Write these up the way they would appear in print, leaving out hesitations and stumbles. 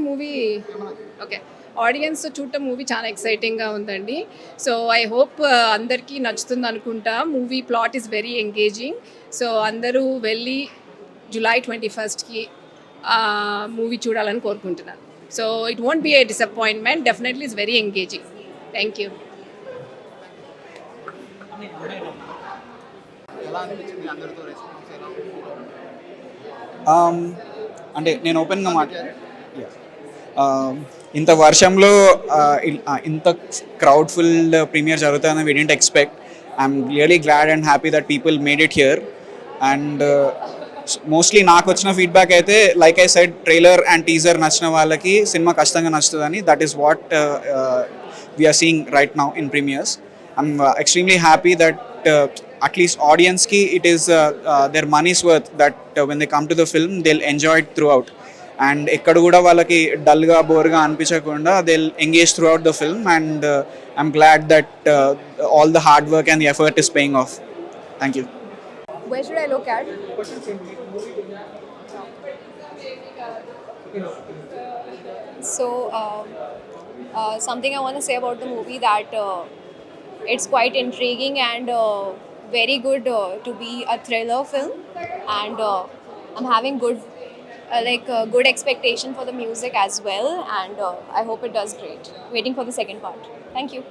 Movie okay. ఆడియన్స్‌తో చూడటం movie చాలా ఎక్సైటింగ్‌గా ఉందండి. సో, ఐ హోప్ అందరికీ నచ్చుతుందనుకుంటా. Movie plot is very engaging. So, అందరూ వెళ్ళి జులై 21కి మూవీ చూడాలని కోరుకుంటున్నాను. So, it won't be a disappointment. Definitely it's very engaging. Thank you. ఎలా అనిపించింది అందరితో రెస్పాన్స్ ఎలా ఉంది? అంటే నేను ఓపెన్గా ఇంత వర్షంలో ఇంత క్రౌడ్ఫుల్ ప్రీమియర్ జరుగుతుందని we didn't expect. I'm really glad and happy that people made it here. And mostly నాకు వచ్చిన ఫీడ్బ్యాక్ అయితే like I said trailer and teaser నచ్చిన వాళ్ళకి సినిమా ఖచ్చితంగా నచ్చుతుందని. That is what we're seeing right now in premieres. I'm extremely happy that at least audience ki it is their money's worth, that when they come to the film they'll enjoy it throughout, and ekkada kuda vallaki dull ga bore ga anpichakunda they'll engage throughout the film. And I'm glad that all the hard work and the effort is paying off. Thank you. Where should I look at? So, something I want to say about the movie that it's quite intriguing and very good to be a thriller film, and I'm having good expectation for the music as well, and I hope it does great. Waiting for the second part. Thank you.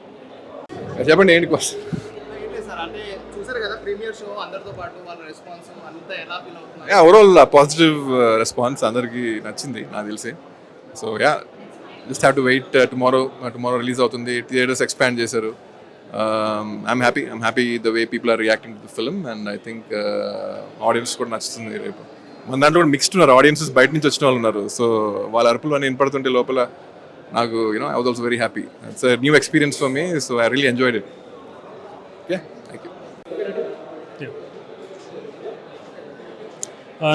చెప్పండి ఏంటి question? ఏంటి sir అంటే చూసారు కదా premiere show అందరితో పాటు వాళ్ళ response అంతా ఎలా ఫీల్ అవుతున్నారు? ఓవరాల్ పాజిటివ్ రెస్పాన్స్ అందరికీ నచ్చింది నాకు తెలిసి. So just have to wait. Tomorrow release అవుతుంది. థియేటర్స్ ఎక్స్పాండ్ చేశారు. I'm happy the way people are reacting to the film, and I think audience కూడా నచ్చుతుంది రేపు. మన దాంట్లో కూడా మిక్స్డ్ ఉన్నారు. ఆడియన్సెస్ బయట నుంచి వచ్చిన వాళ్ళు ఉన్నారు. సో వాళ్ళ అరుపులు అని వినపడుతుంటే లోపల నాకు I was also very happy. It's a new experience for me, so I really enjoyed it. Yeah, thank you.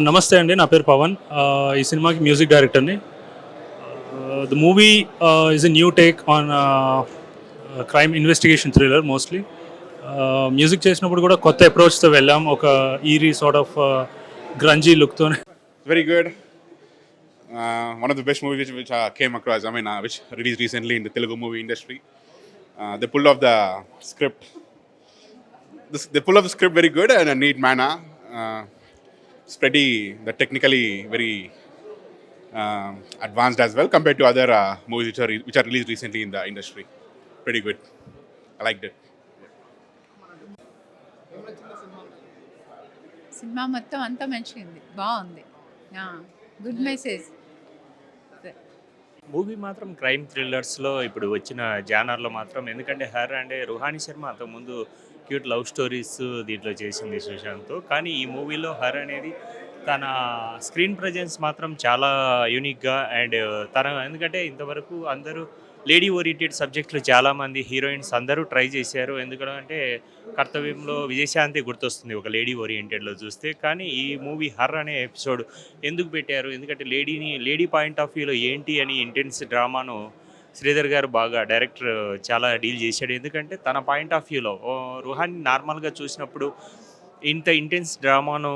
నమస్తే అండి, నా పేరు పవన్. ఈ సినిమాకి మ్యూజిక్ డైరెక్టర్ని. The movie is a new take on crime investigation thriller mostly. Music చేసినప్పుడు కూడా కొత్త అప్రోచ్తో వెళ్ళాం, ఒక ఈరీ సార్ట్ ఆఫ్ గ్రంజీ లుక్తో. Very good. One of the best movies which came across, which released recently in the Telugu movie industry. They pulled off the script. They pulled off the script very good and a neat manner. It's pretty, technically very advanced as well compared to other movies which are released recently in the industry. Pretty good. I liked it. Cinema మొత్తం అంతా మంచిగా బాగుంది. Good message. Movie మాత్రం crime థ్రిల్లర్స్లో ఇప్పుడు వచ్చిన జానర్లో మాత్రం, ఎందుకంటే her అంటే రుహానీ శర్మ అంతకుముందు క్యూట్ లవ్ స్టోరీస్ దీంట్లో చేసింది సుశాంత్తో. కానీ ఈ మూవీలో హర్ అనేది తన స్క్రీన్ ప్రజెన్స్ మాత్రం చాలా యూనిక్గా అండ్ ఎందుకంటే ఇంతవరకు అందరూ లేడీ ఓరియంటెడ్ సబ్జెక్టులు చాలామంది హీరోయిన్స్ అందరూ ట్రై చేశారు. ఎందుకంటే కర్తవ్యంలో విజయశాంతి గుర్తొస్తుంది ఒక లేడీ ఓరియంటెడ్లో చూస్తే. కానీ ఈ మూవీ హర్ అనే ఎపిసోడ్ ఎందుకు పెట్టారు, ఎందుకంటే లేడీ పాయింట్ ఆఫ్ వ్యూలో ఏంటి అని ఇంటెన్స్ డ్రామాను శ్రీధర్ గారు బాగా డైరెక్టర్ చాలా డీల్ చేశాడు. ఎందుకంటే తన పాయింట్ ఆఫ్ వ్యూలో రుహాని నార్మల్గా చూసినప్పుడు ఇంత ఇంటెన్స్ డ్రామాను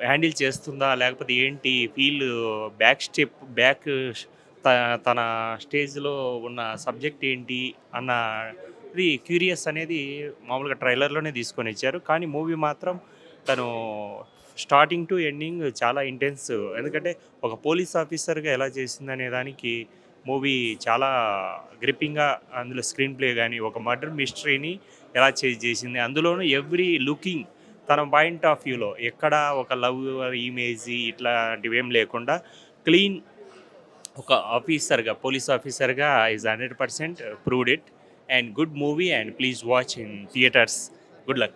హ్యాండిల్ చేస్తుందా, లేకపోతే ఏంటి ఫీల్ బ్యాక్ తన స్టేజ్లో ఉన్న సబ్జెక్ట్ ఏంటి అన్నది క్యూరియస్ అనేది మామూలుగా ట్రైలర్లోనే తీసుకొని ఇచ్చారు. కానీ మూవీ మాత్రం తను స్టార్టింగ్ టు ఎండింగ్ చాలా ఇంటెన్స్. ఎందుకంటే ఒక పోలీస్ ఆఫీసర్గా ఎలా చేసిందనే దానికి మూవీ చాలా గ్రిప్పింగ్గా, అందులో స్క్రీన్ ప్లే కానీ ఒక మర్డర్ మిస్టరీని ఎలా చేసింది, అందులోనూ ఎవ్రీ లుకింగ్ తన పాయింట్ ఆఫ్ వ్యూలో ఎక్కడ ఒక లవ్ ఇమేజ్ ఇట్లాంటివి ఏం లేకుండా క్లీన్ ఒక ఆఫీసర్గా, పోలీస్ ఆఫీసర్గా is 100% proved it. And good movie and please watch in theatres. Good luck.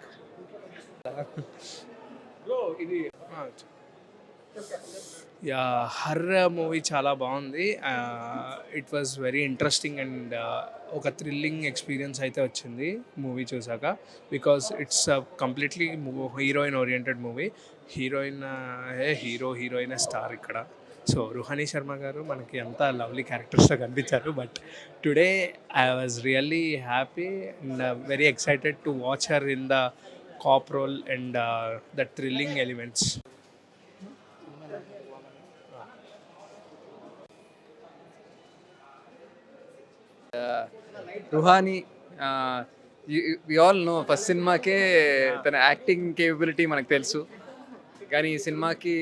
Her movie చాలా బాగుంది. It was very interesting and ఒక థ్రిల్లింగ్ ఎక్స్పీరియన్స్ అయితే వచ్చింది మూవీ చూసాక. Because it's completely heroine oriented movie. Heroine star ఇక్కడ. So Ruhani Sharma garu మనకి ఎంత lovely క్యారెక్టర్స్తో కనిపించారు. But today I was really happy and very excited to watch her in the cop role and the thrilling elements. Ruhani we all know first సినిమాకే తన acting capability మనకు తెలుసు. కానీ ఈ సినిమాకి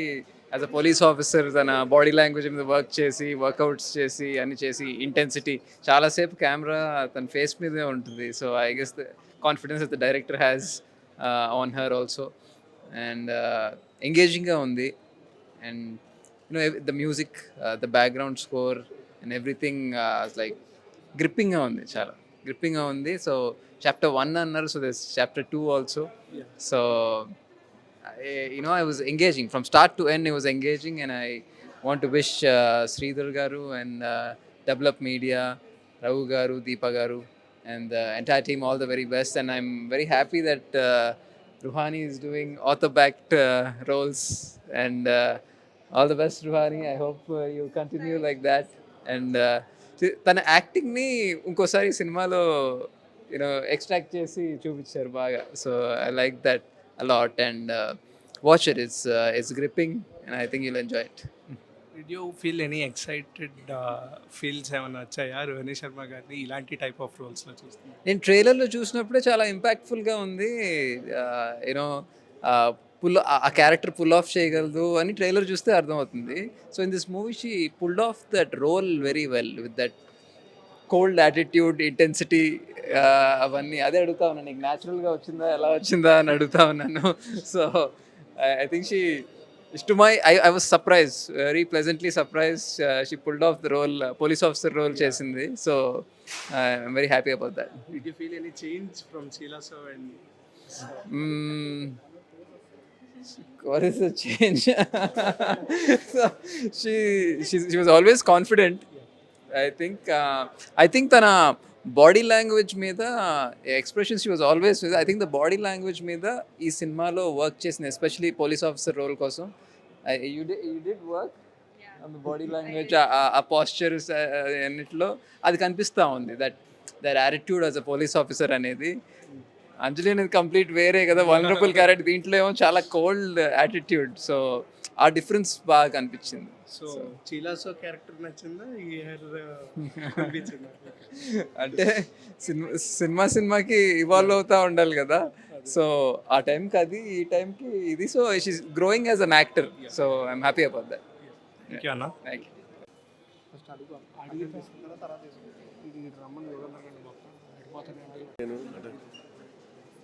యాజ్ అ పోలీస్ ఆఫీసర్ తన బాడీ లాంగ్వేజ్ మీద work చేసి వర్కౌట్స్ చేసి అన్ని చేసి ఇంటెన్సిటీ చాలాసేపు కెమెరా తన ఫేస్ మీదే ఉంటుంది. So I guess the confidence the director has on her also. And ఎంగేజింగ్గా ఉంది. And the music, the background score and everything like గ్రిప్పింగ్గా ఉంది, చాలా గ్రిప్పింగ్గా ఉంది. సో చాప్టర్ 1 అన్నారు, so this chapter 2 also. So I was engaging from start to end. It was engaging, and I want to wish Sridhar garu and Double Up Media, Ravu garu, Deepa garu, and the entire team all the very best. And I'm very happy that Ruhani is doing author-backed roles. And all the best, Ruhani. I hope you continue like that. And తన యాక్టింగ్ని ఇంకోసారి సినిమాలో extract చేసి చూపించారు బాగా. So I like that a lot. And watch it, it's gripping and I think you'll enjoy it. Did you feel any excited feels ఏమైనా వచ్చాయా రోహిణి శర్మ గారిని ఇలాంటి టైప్ ఆఫ్ రోల్స్లో చూస్తున్నాను? నేను ట్రైలర్లో చూసినప్పుడే చాలా ఇంపాక్ట్ఫుల్గా ఉంది. యూనో ఆ క్యారెక్టర్ పుల్ ఆఫ్ చేయగలదు అని ట్రైలర్ చూస్తే అర్థమవుతుంది. So in this movie she pulled off that role very well with that cold attitude, intensity, అవన్నీ. అదే అడుగుతా ఉన్నాను, నీకు న్యాచురల్గా వచ్చిందా, ఎలా వచ్చిందా అని అడుగుతా ఉన్నాను. So I think she to my I was surprise, very pleasantly surprise. She pulled off the role, police officer role చేసింది. So I'm very happy about that. Did you feel any change from Sheela so and what is the change? So she was always confident. I think tana body language meeda expressions she was always with. I think the body language meeda ee cinema lo work chesina, especially police officer role kosam. You did work on the body language, a postures anitlo adi kanipista undi, that attitude as a police officer anedi. అంజలి అనేది complete వేరే కదా, vulnerable character. దీంట్లో ఏమో చాలా cold attitude. So ఆ difference బాగా కనిపించింది. So చీలాసో character నచ్చిందా, ఈ హెయిర్ అనిపించిందా? అంటే సినిమాకి ఇవాల్వ్ అవుతూ ఉండాలి కదా. సో ఆ టైంకి అది, ఈ టైంకి ఇది. So she's growing as an actor. So I'm happy about that. Thank you అన్న. Thank you.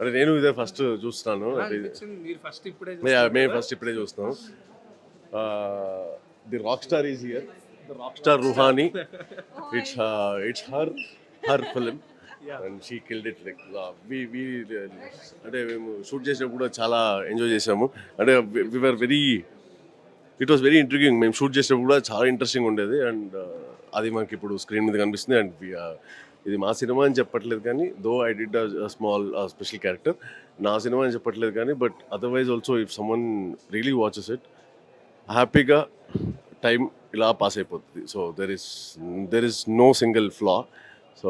అంటే నేను ఇదే ఫస్ట్ చూస్తున్నాను. మేము ఫస్ట్ ఇప్పుడే చూస్తున్నాం. The rock star is here, the rock star Ruhani. It's her film and she killed it. Like అంటే మేము షూట్ చేసినప్పుడు కూడా చాలా ఎంజాయ్ చేసాము. అంటే ఇట్ వాస్ వెరీ ఇంట్రిగింగ్. మేము షూట్ చేసినప్పుడు కూడా చాలా ఇంట్రెస్టింగ్ ఉండేది. అండ్ అది మనకి ఇప్పుడు స్క్రీన్ మీద కనిపిస్తుంది. అండ్ ఇది మా సినిమా అని చెప్పట్లేదు కానీ, though I did small special character, నా సినిమా అని చెప్పట్లేదు కానీ, but otherwise also if someone really watches it హ్యాపీగా టైం ఇలా పాస్ అయిపోతుంది. So there is no single flaw. So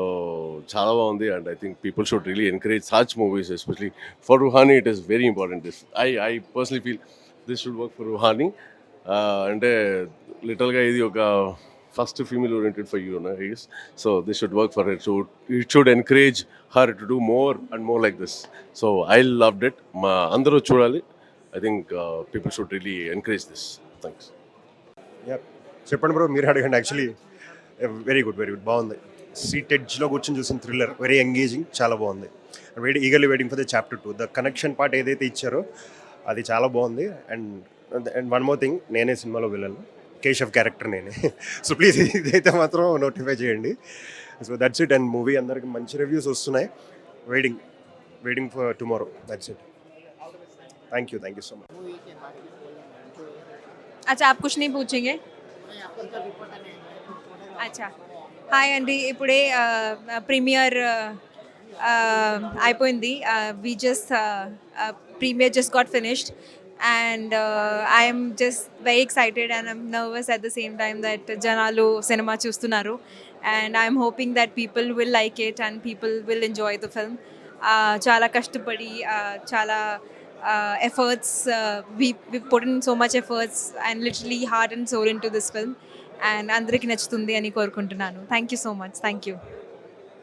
చాలా బాగుంది. And I think people should really encourage such movies, especially for Ruhani. It is very important. I personally feel this should work for Ruhani. అంటే లిటరల్గా ఇది ఒక first female oriented for you, I guess. So this should work for her. So it should encourage her to do more and more like this. So I loved it. Andaru chudali. I think people should really encourage this. Thanks. Yeah, చెప్పండి bro, మీరు అడగండి. Actually very good బాగుంది. Seat ఎడ్జ్లో కూర్చొని చూసిన thriller, very engaging, చాలా బాగుంది. Eagerly waiting for the chapter 2. The connection part ఏదైతే ఇచ్చారో అది చాలా బాగుంది. అండ్ వన్ మోర్ థింగ్, నేనే సినిమాలో వెళ్ళాను, కేశవ్ క్యారెక్టర్ నేనే. సో ప్లీజ్ ఇదైతే మాత్రం నోటిఫై చేయండి. So that's it. And movie అందరికి మంచి రివ్యూస్ వస్తున్నాయి. Waiting for tomorrow. That's it. Thank you so much. अच्छा, आप कुछ नहीं पूछेंगे? अच्छा, హాయ్ అండి. ఇప్పుడే ప్రీమియర్ అయిపోయింది. Premiere just got finished and I am just very excited and I'm nervous at the same time that janalu cinema chustunaru, and I am hoping that people will like it and people will enjoy the film. Chala kashtapadi, chala efforts, we put in so much efforts and literally heart and soul into this film, and andariki nachutundi ani korukuntunnanu. Thank you so much. Thank you.